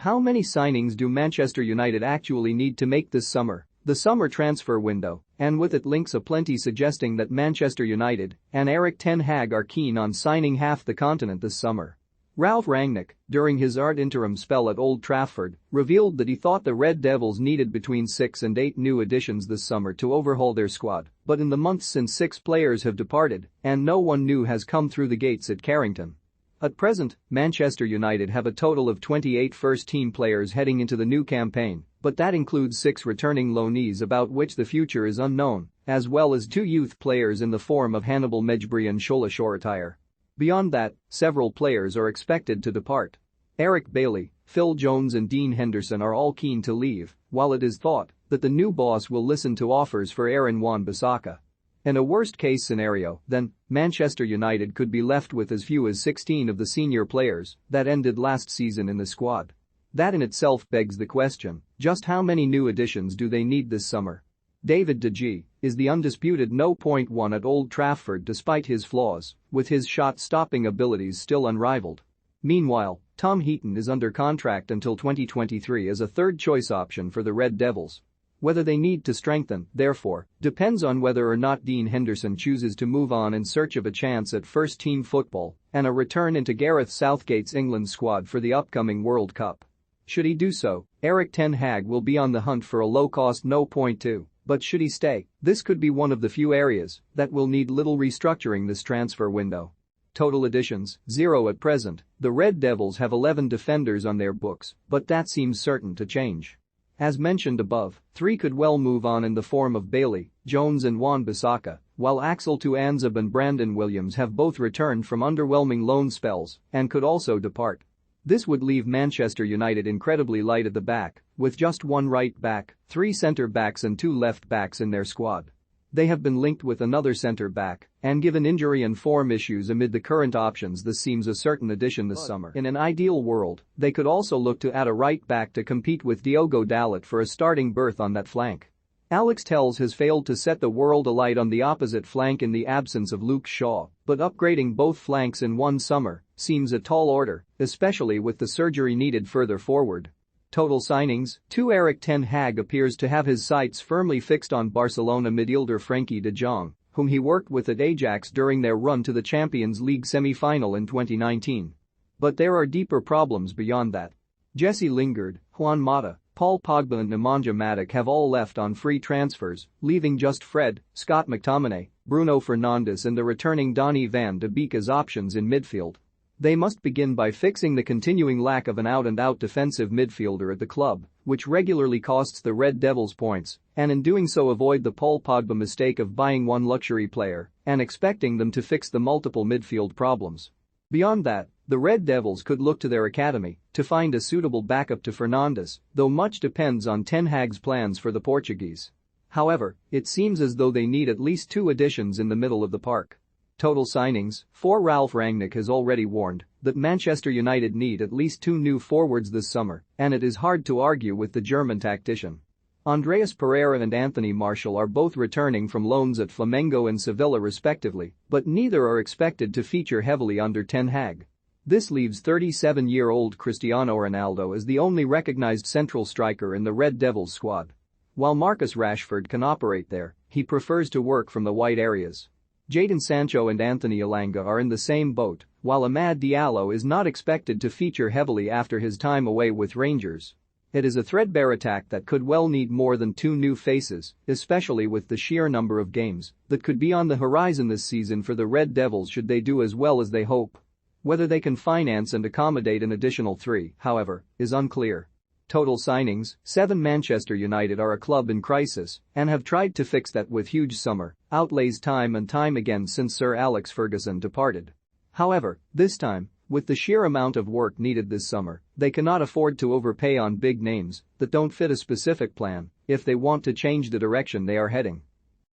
How many signings do Manchester United actually need to make this summer? The summer transfer window, and with it links aplenty suggesting that Manchester United and Erik ten Hag are keen on signing half the continent this summer. Ralf Rangnick, during his interim spell at Old Trafford, revealed that he thought the Red Devils needed between 6 and 8 new additions this summer to overhaul their squad, but in the months since 6 players have departed and no one new has come through the gates at Carrington. At present, Manchester United have a total of 28 first-team players heading into the new campaign, but that includes 6 returning loanees about which the future is unknown, as well as 2 youth players in the form of Hannibal Mejbri and Shola Shoretire. Beyond that, several players are expected to depart. Eric Bailly, Phil Jones and Dean Henderson are all keen to leave, while it is thought that the new boss will listen to offers for Aaron Wan-Bissaka. In a worst-case scenario, then, Manchester United could be left with as few as 16 of the senior players that ended last season in the squad. That in itself begs the question, just how many new additions do they need this summer? David De Gea is the undisputed no.1 at Old Trafford despite his flaws, with his shot-stopping abilities still unrivaled. Meanwhile, Tom Heaton is under contract until 2023 as a third-choice option for the Red Devils. Whether they need to strengthen, therefore, depends on whether or not Dean Henderson chooses to move on in search of a chance at first-team football and a return into Gareth Southgate's England squad for the upcoming World Cup. Should he do so, Erik ten Hag will be on the hunt for a low-cost no.2. But should he stay, this could be one of the few areas that will need little restructuring this transfer window. Total additions, 0 at present. The Red Devils have 11 defenders on their books, but that seems certain to change. As mentioned above, 3 could well move on in the form of Bailey, Jones and Wan-Bissaka, while Axel Tuanzebe and Brandon Williams have both returned from underwhelming loan spells and could also depart. This would leave Manchester United incredibly light at the back, with just 1 right back, 3 centre-backs and 2 left-backs in their squad. They have been linked with another centre-back, and given injury and form issues amid the current options, this seems a certain addition this summer. In an ideal world, they could also look to add a right-back to compete with Diogo Dalot for a starting berth on that flank. Alex Telles has failed to set the world alight on the opposite flank in the absence of Luke Shaw, but upgrading both flanks in one summer seems a tall order, especially with the surgery needed further forward. Total signings, 2. Erik ten Hag appears to have his sights firmly fixed on Barcelona midfielder Frenkie de Jong, whom he worked with at Ajax during their run to the Champions League semi-final in 2019. But there are deeper problems beyond that. Jesse Lingard, Juan Mata, Paul Pogba and Nemanja Matic have all left on free transfers, leaving just Fred, Scott McTominay, Bruno Fernandes and the returning Donny van de Beek as options in midfield. They must begin by fixing the continuing lack of an out-and-out defensive midfielder at the club, which regularly costs the Red Devils points, and in doing so avoid the Paul Pogba mistake of buying one luxury player and expecting them to fix the multiple midfield problems. Beyond that, the Red Devils could look to their academy to find a suitable backup to Fernandes, though much depends on ten Hag's plans for the Portuguese. However, it seems as though they need at least 2 additions in the middle of the park. Total signings, 4. Ralf Rangnick has already warned that Manchester United need at least 2 new forwards this summer, and it is hard to argue with the German tactician. Andreas Pereira and Anthony Martial are both returning from loans at Flamengo and Sevilla respectively, but neither are expected to feature heavily under ten Hag. This leaves 37-year-old Cristiano Ronaldo as the only recognized central striker in the Red Devils squad. While Marcus Rashford can operate there, he prefers to work from the wide areas. Jadon Sancho and Anthony Elanga are in the same boat, while Amad Diallo is not expected to feature heavily after his time away with Rangers. It is a threadbare attack that could well need more than 2 new faces, especially with the sheer number of games that could be on the horizon this season for the Red Devils should they do as well as they hope. Whether they can finance and accommodate an additional 3, however, is unclear. Total signings, 7. Manchester United are a club in crisis and have tried to fix that with huge summer outlays time and time again since Sir Alex Ferguson departed. However, this time, with the sheer amount of work needed this summer, they cannot afford to overpay on big names that don't fit a specific plan if they want to change the direction they are heading.